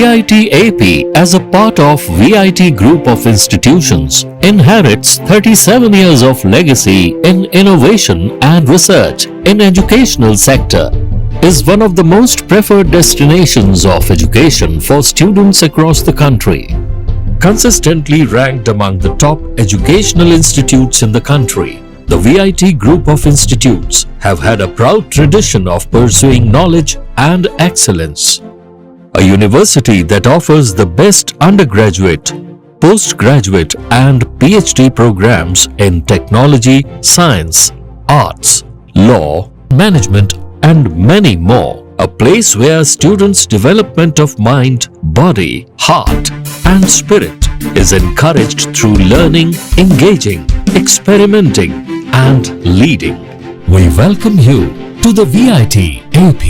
VIT AP, as a part of VIT Group of Institutions, inherits 37 years of legacy in innovation and research in educational sector, is one of the most preferred destinations of education for students across the country. Consistently ranked among the top educational institutes in the country, the VIT Group of Institutes have had a proud tradition of pursuing knowledge and excellence. A university that offers the best undergraduate, postgraduate and PhD programs in technology, science, arts, law, management and many more. A place where students' development of mind, body, heart and spirit is encouraged through learning, engaging, experimenting and leading. We welcome you to the VIT AP.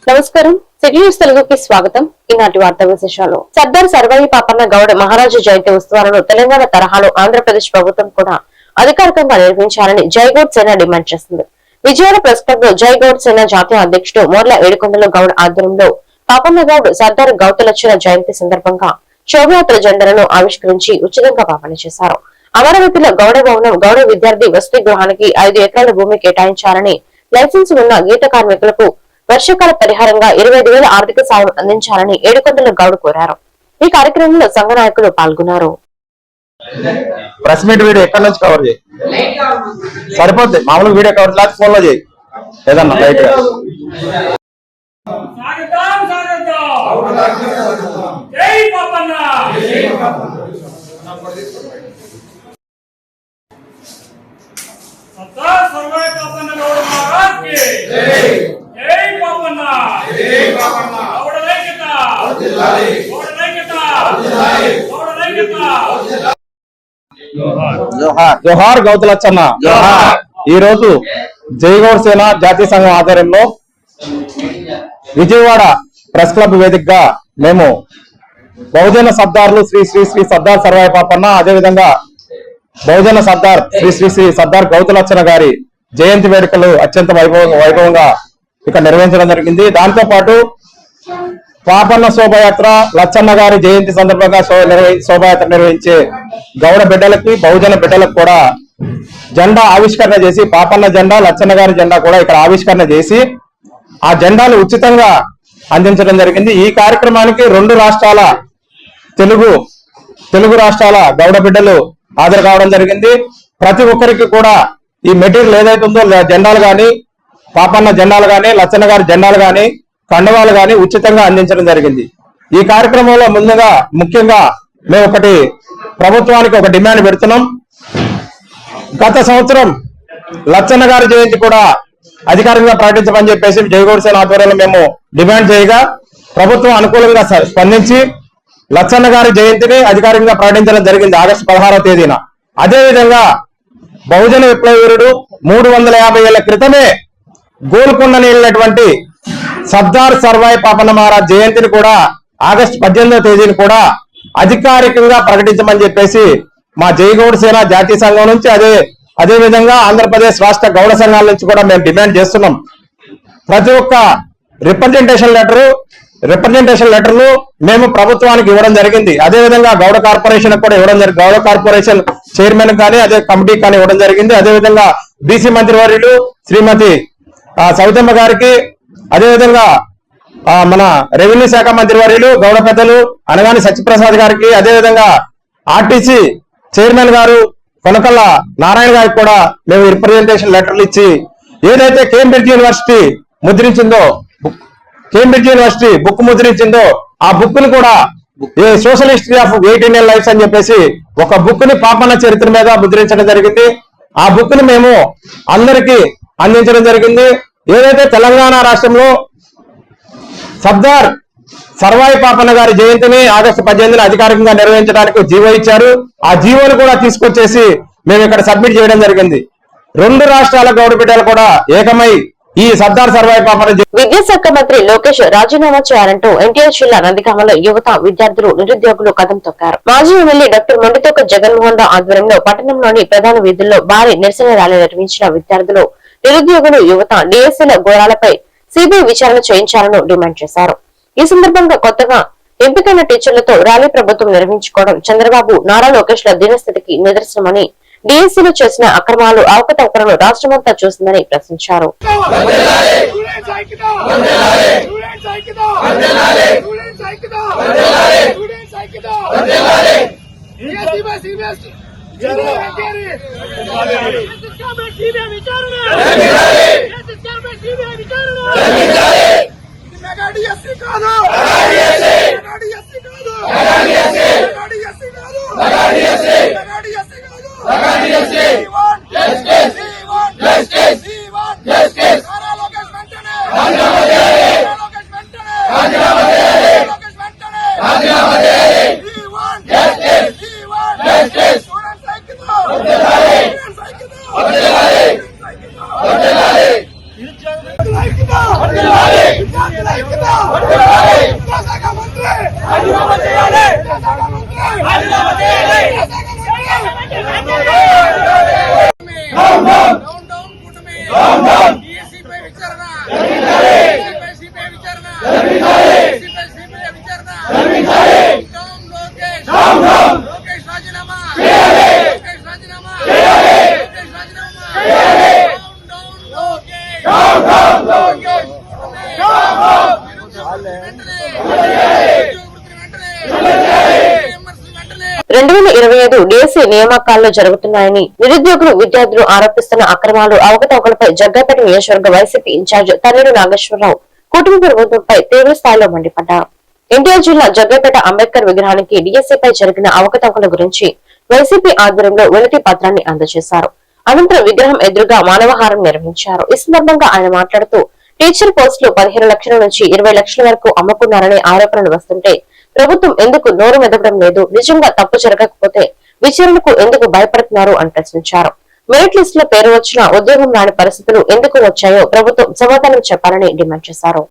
నమస్కారం, city news తెలుగుకి స్వాగతం. ఈనాటి వార్తా విశేషాలు. సర్దార్ సర్వాయి పాపన్న గౌడ్ మహారాజు జయంతి ఉత్సవాలను తెలంగాణ తరహాలో ఆంధ్రప్రదేశ్ ప్రభుత్వం కూడా అధికారికంగా నిర్వహించాలని జై గౌడ్ సేన డిమాండ్ చేసింది. విజయవాడ ప్రెస్ క్లబ్ లో జై గౌడ్ సేన జాతీయ అధ్యక్షుడు మోర్ల ఏడుకొండల గౌడ్ ఆధ్వర్యంలో పాపన్న గౌడ్ సర్దార్ గౌతులచ్చన జయంతి సందర్భంగా శోభయాత్ర జెండాలను ఆవిష్కరించి ఉచితంగా పంపిణీ చేశారు. అమరావతిలో గౌడ భవనం గౌడ విద్యార్థి వసతి గృహానికి 5 ఎకరాల భూమి కేటాయించాలని, లైసెన్స్ ఉన్న గీత కార్మికులకు వర్షకాల పరిహారంగా 25,000 ఆర్థిక సాయం అందించాలని ఏడుకొండల గౌడ్ కోరారు. ఈ కార్యక్రమంలో సంఘ నాయకులు పాల్గొన్నారు. ప్రెస్ మీట్ వీడియో ఎక్కడి నుంచి కవర్ చేయి సరిపోద్ది, మామూలుగా వీడియో కవర్ చేసి ఫోన్ లో చేయి ఏదన్నా లైట్ గా. జోహార్ గౌతులచ్చన్న. ఈ రోజు జై గౌడ్ సేన జాతీయ సంఘం ఆధ్వర్యంలో విజయవాడ ప్రెస్ క్లబ్ వేదికగా మేము బహుజన సర్దార్లు శ్రీ శ్రీ శ్రీ సర్దార్ సర్వాయి పాపన్న, అదేవిధంగా బహుజన సర్దార్ శ్రీ శ్రీ శ్రీ సర్దార్ గౌతులచ్చన్న గారి జయంతి వేడుకలు అత్యంత వైభవంగా ఇక్కడ నిర్వహించడం జరిగింది. దాంతో పాటు పాపన్న శోభయాత్ర, లచ్చన్న గారి జయంతి సందర్భంగా శోభయాత్ర నిర్వహించే గౌడ బిడ్డలకి, బహుజన బిడ్డలకు కూడా జెండా ఆవిష్కరణ చేసి, పాపన్న జెండా, లచ్చన్న గారి జెండా కూడా ఇక్కడ ఆవిష్కరణ చేసి ఆ జెండాలు ఉచితంగా అందించడం జరిగింది. ఈ కార్యక్రమానికి 2 రాష్ట్రాల తెలుగు రాష్ట్రాల గౌడ బిడ్డలు హాజరు కావడం జరిగింది. ప్రతి ఒక్కరికి కూడా ఈ మెటీరియల్ ఏదైతే ఉందో జెండాలు గాని, పాపన్న జెండాలు గాని, లచ్చన్న గారి జెండాలు గాని, కండవాలు గాని ఉచితంగా అందించడం జరిగింది. ఈ కార్యక్రమంలో ముందుగా ముఖ్యంగా మేము ప్రభుత్వానికి ఒక డిమాండ్ పెడుతున్నాం. గత సంవత్సరం లచ్చన్న గారి జయంతి కూడా అధికారికంగా ప్రకటించమని చెప్పేసి జై గౌడ్ సేన ఆధ్వర్యంలో మేము డిమాండ్ చేయగా ప్రభుత్వం అనుకూలంగా స్పందించి లచ్చన్న గారి జయంతిని అధికారికంగా ప్రకటించడం జరిగింది ఆగస్టు 16వ తేదీన. అదేవిధంగా బహుజన విప్లవ వీరుడు 350 ఏళ్ల క్రితమే గోల్కొండని వెళ్ళినటువంటి సర్దార్ సర్వాయి పాపన్న మహారాజ్ జయంతిని కూడా ఆగస్టు 18వ తేదీని కూడా అధికారికంగా ప్రకటించమని చెప్పేసి మా జై గౌడ్ సేన జాతీయ సంఘం నుంచి అదే విధంగా ఆంధ్రప్రదేశ్ రాష్ట్ర గౌడ సంఘాల నుంచి కూడా మేము డిమాండ్ చేస్తున్నాం. ప్రతి ఒక్క రిప్రజెంటేషన్ లెటర్లు మేము ప్రభుత్వానికి ఇవ్వడం జరిగింది. అదేవిధంగా గౌడ కార్పొరేషన్ కూడా ఇవ్వడం జరిగింది. గౌడ కార్పొరేషన్ చైర్మన్ కానీ అదే కమిటీ కానీ ఇవ్వడం జరిగింది. అదేవిధంగా బీసీ మంత్రివర్యులు శ్రీమతి సవితమ్మ గారికి, అదేవిధంగా మన రెవెన్యూ శాఖ మంత్రివర్యులు గౌడ పెద్దలు అనగాని సత్యప్రసాద్ గారికి, అదేవిధంగా ఆర్టీసీ చైర్మన్ గారు కొనకల్ల నారాయణ గారికి కూడా మేము రిప్రజెంటేషన్ లెటర్లు ఇచ్చి ఏదైతే కేంబ్రిడ్జ్ యూనివర్సిటీ బుక్ ముద్రించిందో ఆ బుక్ ను కూడా social history of 8 Indian lives అని చెప్పేసి ఒక బుక్ ని పాపన్న చరిత్ర మీద ముద్రించడం జరిగింది. ఆ బుక్ ని మేము అందరికీ అందించడం జరిగింది. ఏదైతే తెలంగాణ రాష్ట్రంలో సర్దార్ సర్వాయి పాపన్న గారి జయంతిని ఆగస్టు 18న అధికారికంగా నిర్వహించడానికి జీవో ఇచ్చారు. ఆ జీవోను కూడా తీసుకొచ్చేసి మేము ఇక్కడ సబ్మిట్ చేయడం జరిగింది. 2 రాష్ట్రాల గౌడ బిడ్డలు కూడా ఏకమై ఈ సర్దార్ సర్వాయి పాపన విద్యాశాఖ మంత్రి లోకేష్ రాజీనామా చేయాలంటూ ఎన్టీఆర్ జిల్లా నందిగామలో యువత విద్యార్థులు నిరుద్యోగులు కదం తొక్కారు. మాజీ ఎమ్మెల్యే డాక్టర్ మొండితోక జగన్మోహన్ రావు ఆధ్వర్యంలో పట్టణంలోని ప్రధాన వీధుల్లో భారీ నిరసన ర్యాలీ నిర్వహించిన విద్యార్థులు నిరుద్యోగులు యువత డిఎస్సీల ఘోరాలపై సిబిఐ విచారణ చేయించాలని డిమాండ్ చేశారు. ఈ సందర్భంగా కొత్తగా ఎంపికైన టీచర్లతో ర్యాలీ ప్రభుత్వం నిర్వహించుకోవడం చంద్రబాబు నారా లోకేష్ ల దినస్థితికి నిదర్శనమని, డిఎస్సీలో చేసిన అక్రమాలు అవకతవకలను రాష్ట్రమంతా చూసిందని ప్రశ్నించారు. డిఎస్సీ నియామకాల్లో జరుగుతున్నాయని నిరుద్యోగులు విద్యార్థులు ఆరోపిస్తున్న అక్రమాలు అవకతవకలపై జగ్గపేట నియోజకవర్గ వైసీపీ ఇన్ఛార్జ్ తన్నీరు నాగేశ్వరరావు కుటుంబ ప్రభుత్వంపై తీవ్ర స్థాయిలో మండిపడ్డారు. ఎన్టీఆర్ జిల్లా జగ్గపేట అంబేద్కర్ విగ్రహానికి డిఎస్సీపై జరిగిన అవకతవకల గురించి వైసీపీ ఆధ్వర్యంలో వినతి పత్రాన్ని అందజేశారు. అనంతరం విగ్రహం ఎదురుగా మానవహారం నిర్వహించారు. ఈ సందర్భంగా ఆయన మాట్లాడుతూ టీచర్ పోస్టులు 15 లక్షల నుంచి 20 లక్షల వరకు అమ్ముకున్నారనే ఆరోపణలు వస్తుంటే ప్రభుత్వం ఎందుకు నోరు మెదపడం లేదు? నిజంగా తప్పు జరగకపోతే విచారణకు ఎందుకు భయపడుతున్నారు అని ప్రశ్నించారు. మెరిట్ లిస్ట్ లో పేరు వచ్చిన ఉద్యోగం రాని పరిస్థితులు ఎందుకు వచ్చాయో ప్రభుత్వం సమాధానం చెప్పాలని డిమాండ్ చేశారు.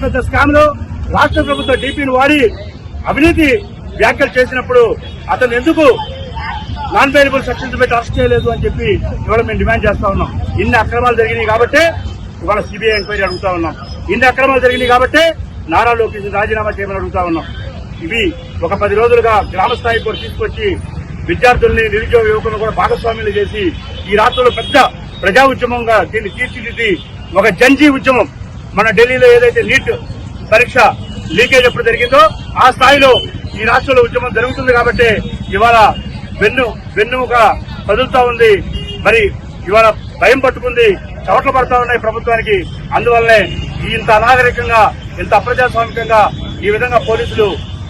పెద్ద స్కామ్ లో రాష్ట్ర ప్రభుత్వ డిపిని వాడి అవినీతి వ్యాఖ్యలు చేసినప్పుడు అతను ఎందుకు నాన్ బెయిలబుల్ సెక్షన్స్ పెట్టి అరెస్ట్ చేయలేదు అని చెప్పి ఇవాళ మేము డిమాండ్ చేస్తా ఉన్నాం. ఇన్ని అక్రమాలు జరిగినాయి కాబట్టి ఇవాళ సిబిఐ ఎంక్వైరీ అడుగుతా ఉన్నాం. ఇన్ని అక్రమాలు జరిగినాయి కాబట్టి నారా లోకేష్ రాజీనామా చేయమని అడుగుతా ఉన్నాం. ఇవి ఒక 10 రోజులుగా గ్రామ స్థాయికి కూడా తీసుకొచ్చి విద్యార్థుల్ని నిరుద్యోగ యువకులను కూడా భాగస్వామ్యులు చేసి ఈ రాష్ట్రంలో పెద్ద ప్రజా ఉద్యమంగా దీన్ని తీర్చిదిద్ది ఒక జంజీ ఉద్యమం. మన ఢిల్లీలో ఏదైతే నీట్ పరీక్ష లీకేజ్ ఎప్పుడు జరిగిందో ఆ స్థాయిలో ఈ రాష్ట్రంలో ఉద్యమం జరుగుతుంది కాబట్టి ఇవాళ వెన్నుగా కదులుతా ఉంది. మరి ఇవాళ భయం పట్టుకుంది, చవట్లు పడతా ఉన్నాయి ప్రభుత్వానికి. అందువల్లనే ఇంత అనాగరికంగా, ఇంత అప్రజాస్వామికంగా ఈ విధంగా పోలీసులు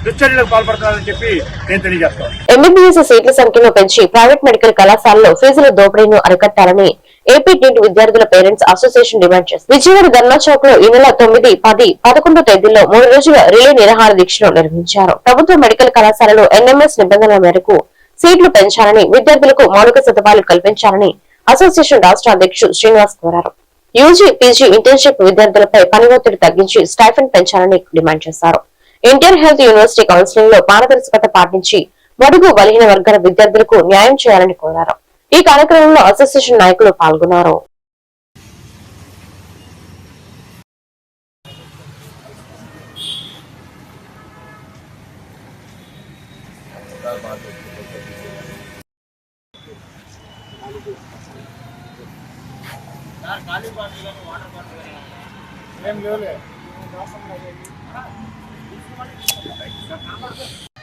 దుశ్చర్యలకు పాల్పడుతున్నారని చెప్పి నేను తెలియజేస్తాను. ఎంబీబీఎస్ సీట్ల సంఖ్యను పెంచి ప్రైవేట్ మెడికల్ కళాశాలలో ఫీజుల దోపిడీను అరికట్టాలని ఏపీ నీట్ విద్యార్థుల పేరెంట్స్ అసోసియేషన్ డిమాండ్ చేసింది. విజయవాడ ధర్నా చౌక్ లో ఈ నెల 9, 10, 11 తేదీల్లో 3 రోజుల రిలే నిరాహార దీక్షను నిర్వహించారు. ప్రభుత్వ మెడికల్ కళాశాలలో ఎన్ఎంఎస్ నిబంధనల మేరకు సీట్లు పెంచాలని, విద్యార్థులకు మౌలిక సదుపాయాలు కల్పించాలని అసోసియేషన్ రాష్ట్ర అధ్యక్షుడు శ్రీనివాస్ కోరారు. యూజీ, పీజీ, ఇంటర్న్షిప్ విద్యార్థులపై పని ఒత్తిడి తగ్గించి స్టైఫండ్ పెంచాలని డిమాండ్ చేశారు. ఎన్టీఆర్ హెల్త్ యూనివర్సిటీ కౌన్సిలింగ్ లో పారదర్శకత పాటించి బడుగు బలహీన వర్గాల విద్యార్థులకు న్యాయం చేయాలని కోరారు. ఈ కార్యక్రమంలో అసోసియేషన్ నాయకులు పాల్గొన్నారు.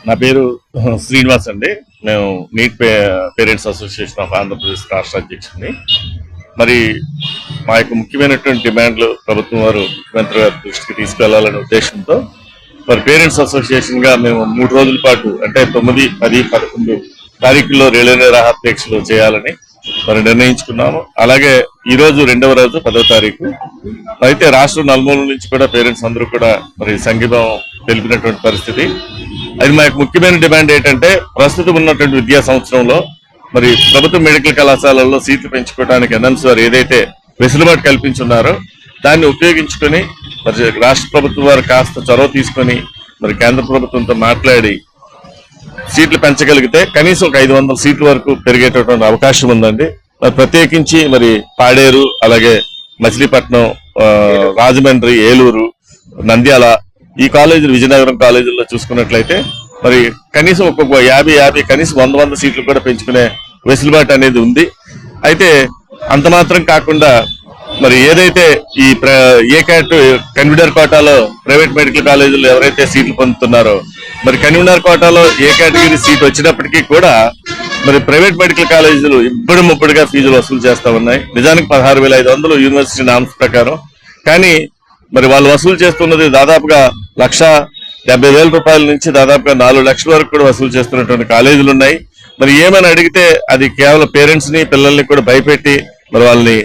నా పేరు శ్రీనివాస్ అండి. నేను NEET parents association of Andhra Pradesh రాష్ట్ర అధ్యక్షుడిని. మరి మా యొక్క ముఖ్యమైనటువంటి డిమాండ్లు ప్రభుత్వం వారు ముఖ్యమంత్రి గారి దృష్టికి తీసుకెళ్లాలనే ఉద్దేశంతో మరి పేరెంట్స్ అసోసియేషన్ గా మేము 3 రోజుల పాటు అంటే 9, 10, 11 తారీఖుల్లో రిలే నిరాహారదీక్షలు చేయాలని మరి నిర్ణయించుకున్నాము. అలాగే ఈ రోజు 2వ రోజు 10వ తారీఖు. అయితే రాష్ట్రం నలుమూలల నుంచి కూడా పేరెంట్స్ అందరూ కూడా మరి సంఘీభావం తెలిపినటువంటి పరిస్థితి. అది మా ముఖ్యమైన డిమాండ్ ఏంటంటే ప్రస్తుతం ఉన్నటువంటి విద్యా సంవత్సరంలో మరి ప్రభుత్వ మెడికల్ కళాశాలల్లో సీట్లు పెంచుకోవడానికి ఎన్ఎంసీ వారు ఏదైతే వెసులుబాటు కల్పించున్నారో దాన్ని ఉపయోగించుకొని మరి రాష్ట్ర ప్రభుత్వం వారు కాస్త చొరవ తీసుకొని మరి కేంద్ర ప్రభుత్వంతో మాట్లాడి సీట్లు పెంచగలిగితే కనీసం ఒక 500 సీట్ల వరకు పెరిగేటటువంటి అవకాశం ఉందండి. మరి ప్రత్యేకించి మరి పాడేరు, అలాగే మచిలీపట్నం, రాజమండ్రి, ఏలూరు, నంద్యాల ఈ కాలేజీలు, విజయనగరం కాలేజీల్లో చూసుకున్నట్లయితే మరి కనీసం ఒక్కొక్క 50 కనీసం 100 సీట్లు కూడా పెంచుకునే వెసులుబాటు అనేది ఉంది. అయితే అంత మాత్రం కాకుండా మరి ఏదైతే ఈ ఏకాట్ కన్వీనర్ కోటాలో ప్రైవేట్ మెడికల్ కాలేజీలు ఎవరైతే సీట్లు పొందుతున్నారో మరి కన్వీనర్ కోటాలో ఏ కేటగిరీ సీట్ వచ్చినప్పటికీ కూడా మరి ప్రైవేట్ మెడికల్ కాలేజీలు ఇబ్బడి ముబ్బడిగా ఫీజులు వసూలు చేస్తా ఉన్నాయి. నిజానికి 16,500 యూనివర్సిటీ నామ్స్ ప్రకారం, కానీ మరి వాళ్ళు వసూలు చేస్తున్నది దాదాపుగా 1,70,000 రూపాయల నుంచి దాదాపుగా 4 లక్షల వరకు కూడా వసూలు చేస్తున్నటువంటి కాలేజీలు ఉన్నాయి. మరి ఏమని అడిగితే అది కేవలం పేరెంట్స్ ని, పిల్లల్ని కూడా భయపెట్టి మరి వాళ్ళని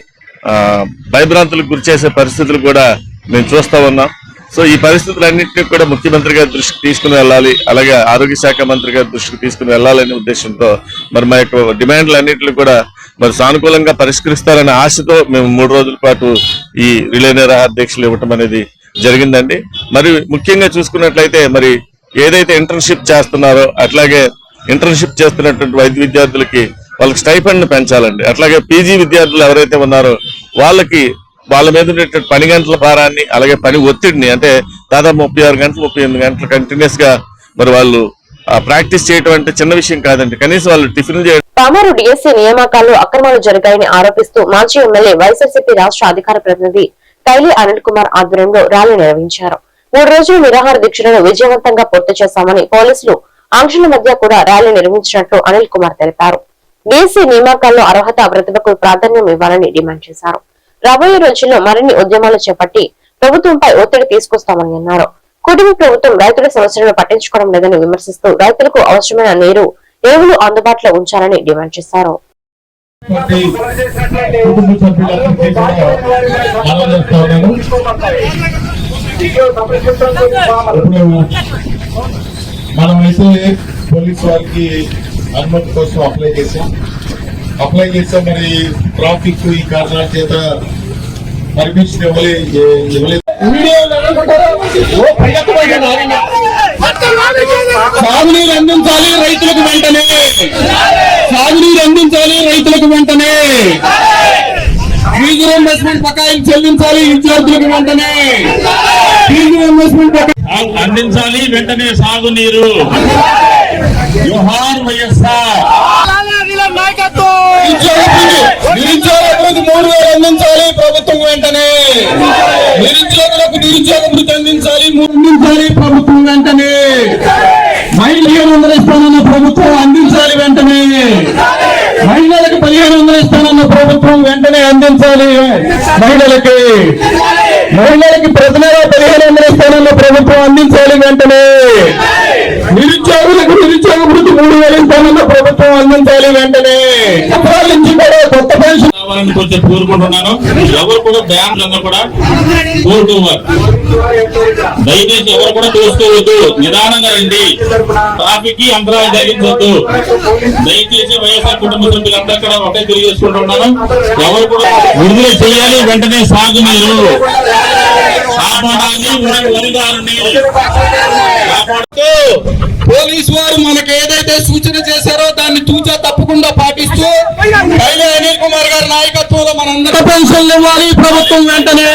భయభ్రాంతులకు గురి చేసే పరిస్థితులు కూడా మేము చూస్తా ఉన్నాం. సో ఈ పరిస్థితులన్నింటినీ కూడా ముఖ్యమంత్రి గారి దృష్టికి తీసుకుని వెళ్ళాలి, అలాగే ఆరోగ్య శాఖ మంత్రి గారి దృష్టికి తీసుకుని వెళ్ళాలనే ఉద్దేశంతో మరి మా యొక్క డిమాండ్లన్నింటినీ కూడా మరి సానుకూలంగా పరిష్కరిస్తారనే ఆశతో మేము 3 రోజుల పాటు ఈ రిలే నిరాహారదీక్షలు ఇవ్వటం అనేది జరిగిందండి. మరి ముఖ్యంగా చూసుకున్నట్లయితే మరి ఏదైతే ఇంటర్న్షిప్ చేస్తున్నారో అట్లాగే ఇంటర్న్షిప్ చేస్తున్నటువంటి వైద్య విద్యార్థులకి వాళ్ళకి స్టైఫండ్ పెంచాలండి. అట్లాగే పీజీ విద్యార్థులు ఎవరైతే ఉన్నారో వాళ్ళకి వాళ్ళ మీద ఉండేటువంటి పని గంటల భారాన్ని, అలాగే పని ఒత్తిడిని, అంటే దాదాపు 36 గంటలు 38 గంటలు కంటిన్యూస్ గా మరి వాళ్ళు ప్రాక్టీస్ చేయడం అంటే చిన్న విషయం కాదండి. కనీసం వాళ్ళు టిఫిన్ చేయడం. పామరు డిఎస్సీ నియామకాల్లో అక్రమాలు జరిగాయని ఆరోపిస్తూ మాజీ ఎమ్మెల్యే వైఎస్ఆర్సీపీ రాష్ట్ర అధికార ప్రతినిధి కైలి అనిల్ కుమార్ ఆధ్వర్యంలో ర్యాలీ నిర్వహించారు. 3 రోజుల నిరాహార దీక్షలను విజయవంతంగా పూర్తి చేశామని, పోలీసులు ఆంక్షల మధ్య కూడా ర్యాలీ నిర్వహించినట్లు అనిల్ కుమార్ తెలిపారు. డిఎస్సీ నియామకాల్లో అర్హత, ప్రతిభకు ప్రాధాన్యం ఇవ్వాలని డిమాండ్ చేశారు. రాబోయే రోజుల్లో మరిన్ని ఉద్యమాలు చేపట్టి ప్రభుత్వంపై ఒత్తిడి తీసుకొస్తామని అన్నారు. కూటమి ప్రభుత్వం రైతుల సమస్యలను పట్టించుకోవడం లేదని విమర్శిస్తూ రైతులకు అవసరమైన నీరు, ఎరువులు అందుబాటులో ఉంచాలని డిమాండ్ చేశారు. మనమైతే పోలీసు వారికి అనుమతి కోసం అప్లై చేసాం. మరి ట్రాఫిక్ ఈ కారణాల చేత పర్మిషన్ ఇవ్వలేదు. సాగునీరు అందించాలి రైతులకు వెంటనే, సాగునీరు అందించాలి రైతులకు వెంటనే, ఫీజు రీయింబర్స్మెంట్ బకాయిలు చెల్లించాలి విద్యార్థులకు వెంటనే, ఫీజు రీయింబర్స్మెంట్ అందించాలి వెంటనే, సాగునీరు. జోహార్ వైఎస్ఆర్. నిరుద్యోగులకు 3,000 అందించాలి ప్రభుత్వం వెంటనే, నిరుద్యోగులకు నిరుద్యోగ వృత్తి అందించాలి ప్రభుత్వం వెంటనే, మహిళలకు 1500 ఇస్తానన్న ప్రభుత్వం అందించాలి వెంటనే, మహిళలకు 1500 ఇస్తానన్న ప్రభుత్వం వెంటనే అందించాలి. మహిళలకి ప్రతి నెల 1500 ఇస్తానన్న ప్రభుత్వం అందించాలి వెంటనే, నిరుద్యోగులకు నిరుద్యోగ వృత్తి 3,000 ఇస్తానన్న ప్రభుత్వం అందించాలి వెంటనే. నుంచి కూడా కొత్త పెన్షన్ కావాలని కొంచెం కోరుకుంటున్నాను. ఎవరు కూడా బ్యాంకులందరూ కూడా దయచేసి ఎవరు కూడా చూసుకోవద్దు, నిదానంగా రండి, ట్రాఫిక్ కి అంతరాయం జరిగించవద్దు. దయచేసి వైఎస్ఆర్ కుటుంబ సభ్యులందరూ కూడా ఒకే తెలియజేసుకుంటున్నాను. ఎవరు కూడా విడుదల చేయాలి వెంటనే, సాగునీరు కాపాడాలి, వరిదారుని కాపాడుతూ పోలీసు వారు మనకు ఏదైతే సూచన చేశారో దాన్ని తూచా తప్పకుండా పాటిస్తూ కైలి అనిల్ కుమార్ గారి నాయకత్వంలో మనందరూ పెన్షన్లు ఇవ్వాలి ప్రభుత్వం వెంటనే.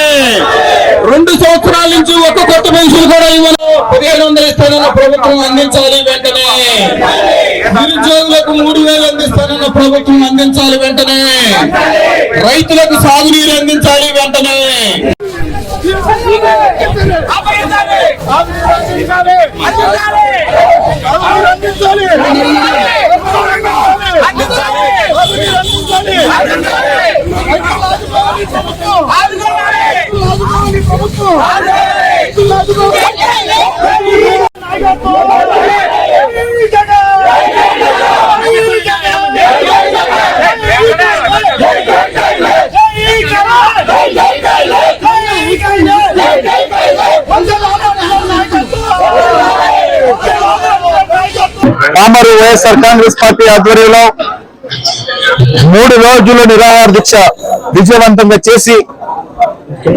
2 సంవత్సరాల నుంచి ఒక్క కొత్త పెన్షన్ కూడా ఇవ్వాలి, 1500 ఇస్తానన్న ప్రభుత్వం అందించాలి వెంటనే, నిరుద్యోగులకు 3,000 అందిస్తానన్న ప్రభుత్వం అందించాలి వెంటనే, రైతులకు సాగునీరు అందించాలి వెంటనే. ప్రభుత్వం పామరు వైఎస్ఆర్ కాంగ్రెస్ పార్టీ ఆధ్వర్యంలో 3 రోజుల నిరాహార దీక్ష విజయవంతంగా చేసి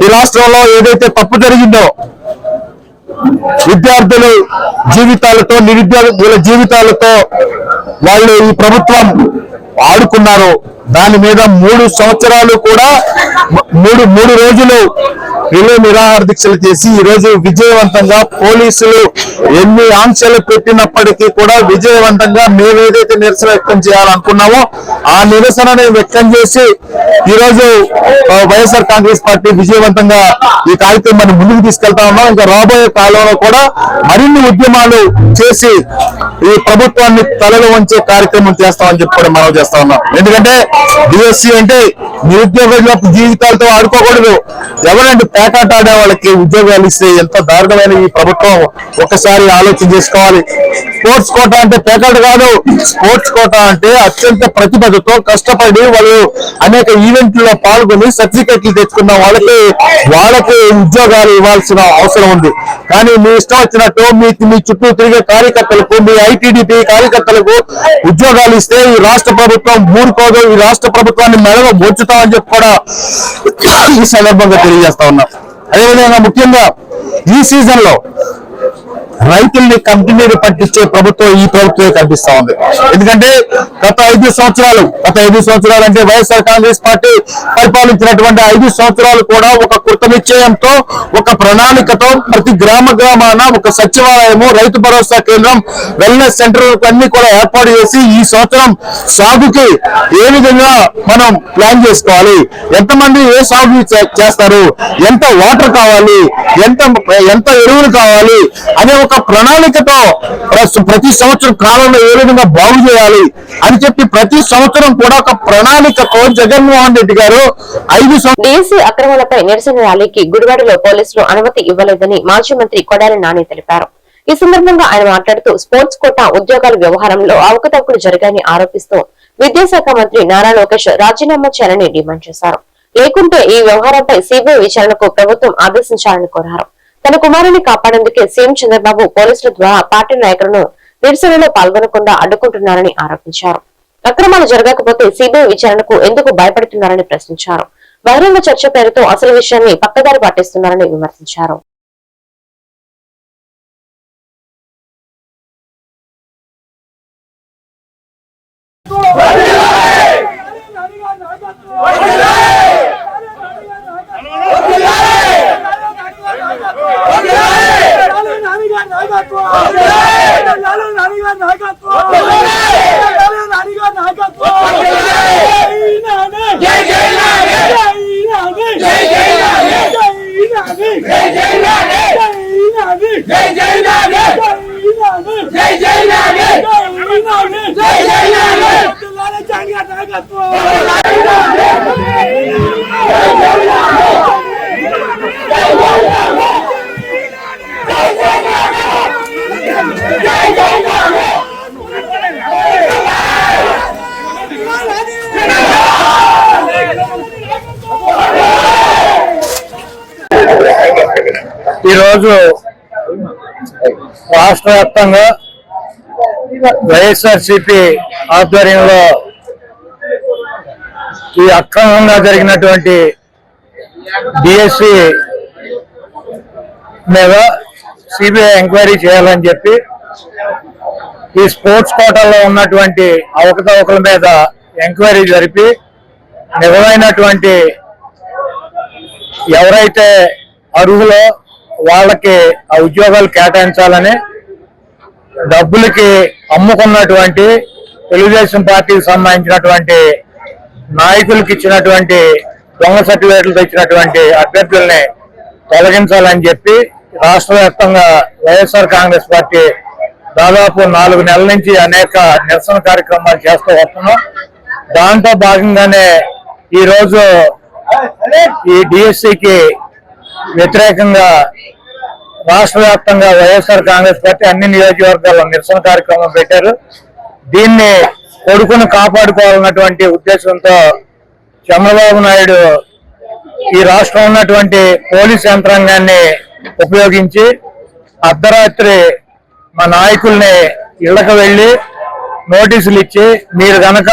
ఈ రాష్ట్రంలో ఏదైతే తప్పు జరిగిందో విద్యార్థుల జీవితాలతో నిరుద్యోగుల జీవితాలతో వాళ్ళు ఈ ప్రభుత్వం ఆడుకున్నారు. దాని మీద 3 సంవత్సరాలు కూడా 3 రోజులు రిలే నిరాహార దీక్షలు చేసి ఈ రోజు విజయవంతంగా పోలీసులు ఎన్ని ఆంక్షలు పెట్టినప్పటికీ కూడా విజయవంతంగా మేము ఏదైతే నిరసన వ్యక్తం చేయాలనుకున్నామో ఆ నిరసనని వ్యక్తం చేసి ఈ రోజు వైఎస్ఆర్ కాంగ్రెస్ పార్టీ విజయవంతంగా ఈ కార్యక్రమాన్ని ముందుకు తీసుకెళ్తా ఉన్నాం. ఇంకా రాబోయే కాలంలో కూడా మరిన్ని ఉద్యమాలు చేసి ఈ ప్రభుత్వాన్ని తలలో వంచే కార్యక్రమం చేస్తామని చెప్పి కూడా మనం చేస్తా ఉన్నాం. ఎందుకంటే డిఎస్సి అంటే నిరుద్యోగుల జీవితాలతో ఆడుకోకూడదు. ఎవరంటే పేకాట ఆడే వాళ్ళకి ఉద్యోగాలు ఇస్తే ఎంత దారుణమైన ఈ ప్రభుత్వం ఒక్కసారి ఆలోచన చేసుకోవాలి. స్పోర్ట్స్ కోటా అంటే పేకాట కాదు. స్పోర్ట్స్ కోటా అంటే అత్యంత ప్రతిభతో కష్టపడి వాళ్ళు అనేక ఈవెంట్లలో పాల్గొని సర్టిఫికెట్లు తెచ్చుకున్న వాళ్ళకి ఉద్యోగాలు ఇవ్వాల్సిన అవసరం ఉంది. కానీ మీ ఇష్టం వచ్చినట్టు మీ చుట్టూ తిరిగే కార్యకర్తలకు, మీ ఐటీడీపీ కార్యకర్తలకు ఉద్యోగాలు ఇస్తే ఈ రాష్ట్ర ప్రభుత్వం ఊరుకోదు. ఈ రాష్ట్ర ప్రభుత్వాన్ని మెడలో మోచుతామని చెప్పి కూడా ఈ సందర్భంగా తెలియజేస్తా ఉన్నాం. అదేవిధంగా ముఖ్యంగా ఈ సీజన్ లో రైతుల్ని కంపెనీలు పట్టించే ప్రభుత్వం ఈ ప్రభుత్వమే కనిపిస్తా ఉంది. ఎందుకంటే గత 5 సంవత్సరాలు అంటే వైఎస్ఆర్ కాంగ్రెస్ పార్టీ పరిపాలించినటువంటి 5 సంవత్సరాలు కూడా ఒక కృత నిశ్చయంతో, ఒక ప్రణాళికతో ప్రతి గ్రామాన ఒక సచివాలయము, రైతు భరోసా కేంద్రం, వెల్నెస్ సెంటర్ అన్ని కూడా ఏర్పాటు చేసి ఈ సంవత్సరం సాగుకి ఏ విధంగా మనం ప్లాన్ చేసుకోవాలి, ఎంతమంది ఏ సాగు చేస్తారు, ఎంత వాటర్ కావాలి, ఎంత ఎరువులు కావాలి అనే ఒక ప్రణాళికతో ప్రతి సంవత్సరం కాలంలో ఏ విధంగా బాగు చేయాలి అని చెప్పి ప్రతి సంవత్సరం కూడా ఒక ప్రణాళికతో జగన్మోహన్ రెడ్డి గారు 5 డిఎస్సీ అక్రమాలపై నిరసన ర్యాలీకి గుడివాడలో పోలీసులు అనుమతి ఇవ్వలేదని మాజీ మంత్రి కొడాలి నాని తెలిపారు. ఈ సందర్భంగా ఆయన మాట్లాడుతూ స్పోర్ట్స్ కోటా ఉద్యోగాల వ్యవహారంలో అవకతవకలు జరిగాయని ఆరోపిస్తూ విద్యాశాఖ మంత్రి నారా లోకేష్ రాజీనామా చేయాలని డిమాండ్ చేశారు. లేకుంటే ఈ వ్యవహారంపై సిబిఐ విచారణకు ప్రభుత్వం ఆదేశించాలని కోరారు. తన కుమారుని కాపాడేందుకే సీఎం చంద్రబాబు పోలీసుల ద్వారా పార్టీ నాయకులను నిరసనలో పాల్గొనకుండా అడ్డుకుంటున్నారని ఆరోపించారు. అక్రమాలు జరగకపోతే సిబిఐ విచారణకు ఎందుకు భయపడుతున్నారని ప్రశ్నించారు. బహిరంగ చర్చ పేరుతో అసలు విషయాన్ని పక్కదారి పట్టిస్తున్నారని విమర్శించారు. ఈరోజు రాష్ట్ర వ్యాప్తంగా వైఎస్ఆర్సీపీ ఆధ్వర్యంలో ఈ అక్రమంగా జరిగినటువంటి డిఎస్సి మీద సిబిఐ ఎంక్వైరీ చేయాలని చెప్పి ఈ స్పోర్ట్స్ కోటాలో ఉన్నటువంటి అవకతవకల మీద ఎంక్వైరీ జరిపి నిజమైనటువంటి ఎవరైతే అర్హులో వాళ్ళకి ఆ ఉద్యోగాలు కేటాయించాలని డబ్బులకి అమ్ముకున్నటువంటి తెలుగుదేశం పార్టీకి సంబంధించినటువంటి నాయకులకి ఇచ్చినటువంటి దొంగ సర్టిఫికేట్లు తెచ్చినటువంటి అభ్యర్థుల్ని తొలగించాలని చెప్పి రాష్ట్ర వ్యాప్తంగా వైఎస్ఆర్ కాంగ్రెస్ పార్టీ దాదాపు 4 నెలల నుంచి అనేక నిరసన కార్యక్రమాలు చేస్తూ వస్తున్నాం. దాంట్లో భాగంగానే ఈరోజు ఈ డిఎస్సికి వ్యతిరేకంగా రాష్ట్ర వ్యాప్తంగా వైఎస్ఆర్ కాంగ్రెస్ పార్టీ అన్ని నియోజకవర్గాల్లో నిరసన కార్యక్రమం పెట్టారు. దీన్ని కొడుకును కాపాడుకోవాలన్నటువంటి ఉద్దేశంతో చంద్రబాబు నాయుడు ఈ రాష్ట్రంలో ఉన్నటువంటి పోలీస్ యంత్రాంగాన్ని ఉపయోగించి అర్ధరాత్రి మా నాయకుల్ని ఇళ్లకు వెళ్లి నోటీసులు ఇచ్చి మీరు గనక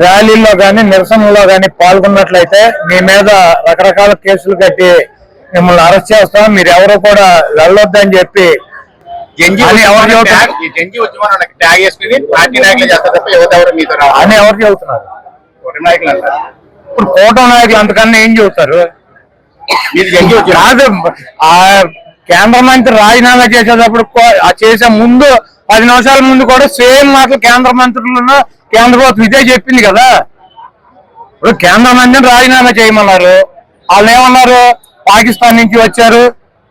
ర్యాలీలో గాని నిరసనలో గాని పాల్గొన్నట్లయితే మీ మీద రకరకాల కేసులు కట్టి మిమ్మల్ని అరెస్ట్ చేస్తాం, మీరు ఎవరు కూడా వెళ్ళొద్దని చెప్పి అని ఎవరు చెబుతున్నారు? ఇప్పుడు కూటమి నాయకులు అంతకన్నా ఏం చెబుతారు? కాదు, ఆ కేంద్ర మంత్రి రాజీనామా చేసేటప్పుడు చేసే ముందు 10 నిమిషాల ముందు కూడా సేమ్ మాటలు కేంద్ర మంత్రులను కేంద్ర ప్రభుత్వం ఇదే చెప్పింది కదా. ఇప్పుడు కేంద్ర మంత్రిని రాజీనామా చేయమన్నారు, వాళ్ళు ఏమన్నారు? పాకిస్తాన్ నుంచి వచ్చారు,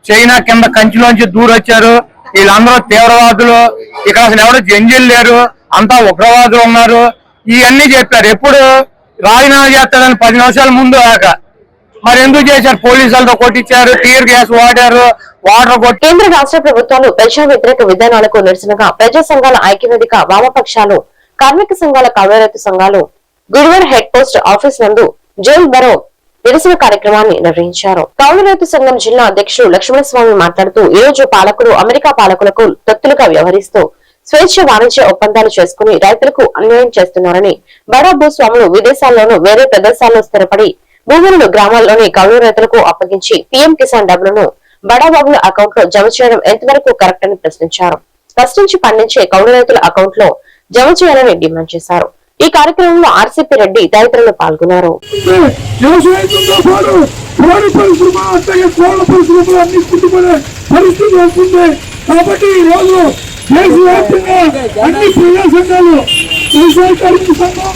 చైనా కింద కంచిలోంచి దూరొచ్చారు, వీళ్ళందరూ తీవ్రవాదులు, ఇక్కడ అసలు ఎవరు జంజీలు లేరు, అంతా ఉగ్రవాదులు ఉన్నారు, ఇవన్నీ చెప్పారు. ఎప్పుడు రాజీనామా చేస్తారని 10 నిమిషాల ముందు ఆక మరి ఎందుకు చేశారు? పోలీసులతో కొట్టించారు, టీర్ గ్యాస్ వాడారు, వాటర్ కొట్టి. కేంద్ర రాష్ట్ర ప్రభుత్వాలు ప్రజా వ్యతిరేక విధానాలకు నిరసనగా ప్రజా సంఘాల ఐక్యవేదిక, వామపక్షాలు, కార్మిక సంఘాల, కౌలురైతు సంఘాలు గుడివాడ హెడ్ పోస్ట్ ఆఫీస్ నందు జైల్ బరో నిరసన కార్యక్రమాన్ని నిర్వహించారు. కౌలురైతు సంఘం జిల్లా అధ్యక్షుడు లక్ష్మణస్వామి మాట్లాడుతూ, ఈ రోజు పాలకులు అమెరికా పాలకులకు తొత్తులుగా వ్యవహరిస్తూ స్వేచ్ఛ వాణిజ్య ఒప్పందాలు చేసుకుని రైతులకు అన్యాయం చేస్తున్నారని, బడా భూస్వాములు విదేశాల్లోనూ వేరే ప్రదేశాల్లో స్థిరపడి భూములను గ్రామాల్లోని కౌలు రైతులకు అప్పగించి పీఎం కిసాన్ డబ్బులను బడాబాబుల అకౌంట్ లో జమ చేయడం ఎంతవరకు కరెక్ట్ అని ప్రశ్నించారు. కష్టించి పండించే కౌలు రైతుల అకౌంట్ లో జమ చేయాలని డిమాండ్ చేశారు. ఈ కార్యక్రమంలో ఆర్సీపీ రెడ్డి తదితరులు పాల్గొన్నారు. కాబట్టి ఈ రోజు దేశవ్యాప్తంగా అన్ని ప్రజా సంఘాలు వ్యవసాయ కార్మిక సంఘం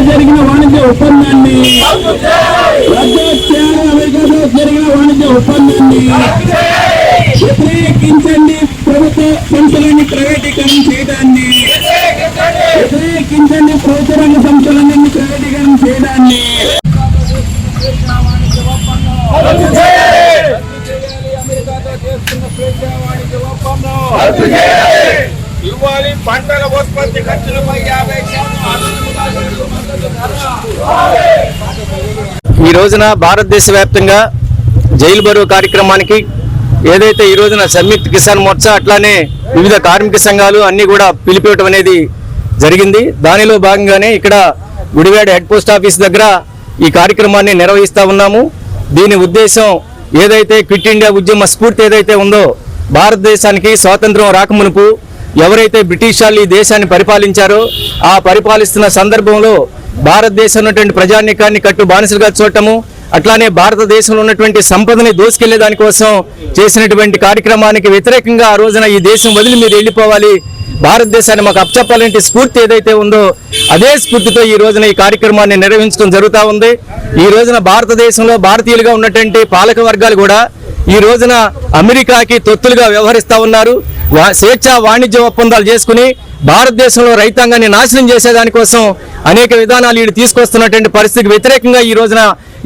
జరిగిన వాణిజ్య ఒప్పందాన్ని అమెరికాతో జరిగిన వాణిజ్య ఒప్పందాన్ని వ్యతిరేకించండి. ప్రభుత్వ సంస్థలన్నీ ప్రైవేటీకరణ చేయడాన్ని వ్యతిరేకించండి. ప్రభుత్వ రంగ సంస్థలన్నీ ప్రైవేటీకరణ చేయడాన్ని అమెరికాతో చేస్తున్న స్వేచ్ఛ వాణిజ్య ఒప్పందం ఇవ్వాలి. పంటల ఉత్పత్తి ఖర్చులపై 50% ఈ రోజున భారతదేశ వ్యాప్తంగా జైలు బరువు కార్యక్రమానికి ఏదైతే ఈ రోజున సంయుక్త కిసాన్ మోర్చా అట్లానే వివిధ కార్మిక సంఘాలు అన్ని కూడా పిలిపివ్వటం అనేది జరిగింది. దానిలో భాగంగానే ఇక్కడ గుడివాడ హెడ్ పోస్ట్ ఆఫీస్ దగ్గర ఈ కార్యక్రమాన్ని నిర్వహిస్తా ఉన్నాము. దీని ఉద్దేశం ఏదైతే క్విట్ ఇండియా ఉద్యమ స్ఫూర్తి ఏదైతే ఉందో, భారతదేశానికి స్వాతంత్రం రాకమునుపు ఎవరైతే బ్రిటిష్ వాళ్ళు ఈ దేశాన్ని పరిపాలించారో ఆ పరిపాలిస్తున్న సందర్భంలో భారతదేశంలో ఉన్నటువంటి ప్రజానీకాన్ని కట్టు బానిసలుగా చూడటము, అట్లానే భారతదేశంలో ఉన్నటువంటి సంపదని దోసుకెళ్లే దానికోసం చేసినటువంటి కార్యక్రమానికి వ్యతిరేకంగా ఆ రోజున ఈ దేశం వదిలి మీరు వెళ్ళిపోవాలి, భారతదేశాన్ని మాకు అప్పచెప్పాలంటే స్ఫూర్తి ఏదైతే ఉందో అదే స్ఫూర్తితో ఈ రోజున ఈ కార్యక్రమాన్ని నిర్వహించడం జరుగుతూ ఉంది. ఈ రోజున భారతదేశంలో భారతీయులుగా ఉన్నటువంటి పాలక వర్గాలు కూడా ఈ రోజున అమెరికాకి తొత్తులుగా వ్యవహరిస్తా ఉన్నారు. స్వేచ్ఛ వాణిజ్య ఒప్పందాలు చేసుకుని భారతదేశంలో రైతాంగాన్ని నాశనం చేసేదానికోసం అనేక విధానాలు వీళ్ళు తీసుకొస్తున్నటువంటి పరిస్థితికి వ్యతిరేకంగా ఈ రోజున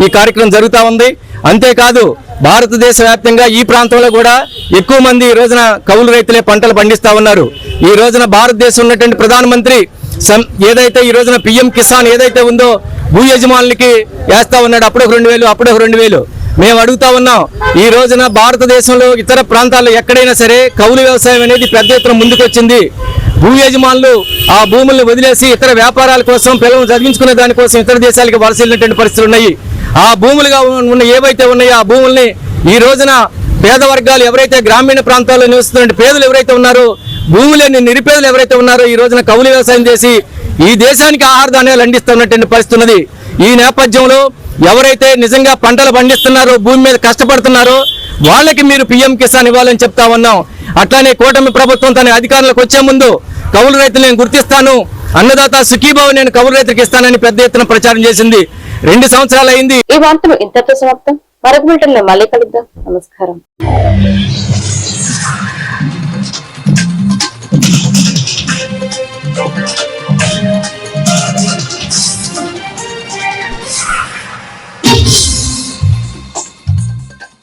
ఈ కార్యక్రమం జరుగుతూ ఉంది. అంతేకాదు భారతదేశ వ్యాప్తంగా ఈ ప్రాంతంలో కూడా ఎక్కువ మంది ఈ రోజున కౌలు రైతులే పంటలు పండిస్తా ఉన్నారు. ఈ రోజున భారతదేశం ఉన్నటువంటి ప్రధానమంత్రి ఏదైతే ఈ రోజున పీఎం కిసాన్ ఏదైతే ఉందో భూ యజమానులకి వేస్తా ఉన్నాడు, అప్పుడొక 2000 అప్పుడొక 2000. మేము అడుగుతా ఉన్నాం, ఈ రోజున భారతదేశంలో ఇతర ప్రాంతాల్లో ఎక్కడైనా సరే కౌలు వ్యవసాయం అనేది పెద్ద ఎత్తున ముందుకొచ్చింది. భూ యజమానులు ఆ భూములను వదిలేసి ఇతర వ్యాపారాల కోసం పిల్లలను చదివించుకునే దానికోసం ఇతర దేశాలకు వలస వెళ్ళినటువంటి పరిస్థితులు ఉన్నాయి. ఆ భూములుగా ఉన్న ఏవైతే ఉన్నాయో ఆ భూముల్ని ఈ రోజున పేద వర్గాలు ఎవరైతే గ్రామీణ ప్రాంతాల్లో నివసిస్తున్న పేదలు ఎవరైతే ఉన్నారో, భూములేని నిరుపేదలు ఎవరైతే ఉన్నారో ఈ రోజున కౌలు వ్యవసాయం చేసి ఈ దేశానికి ఆహార ధాన్యాలు అందిస్తున్నటువంటి పరిస్థితి ఉన్నది. ఈ నేపథ్యంలో ఎవరైతే నిజంగా పంటలు పండిస్తున్నారో, భూమి మీద కష్టపడుతున్నారో వాళ్ళకి మీరు పీఎం కిసాన్ ఇవ్వాలని చెప్తా ఉన్నాం. అట్లానే కూటమి ప్రభుత్వం తన అధికారులకు వచ్చే ముందు కౌలు రైతులు నేను గుర్తిస్తాను, అన్నదాత సుఖీభావ నేను కౌలు రైతులకు ఇస్తానని పెద్ద ఎత్తున ప్రచారం చేసింది. 2 సంవత్సరాలు అయింది. ఈ వార్తలు ఇంతతో సమాప్తం. మరొక మీటర్లో మళ్ళీ కలుద్దాం. నమస్కారం.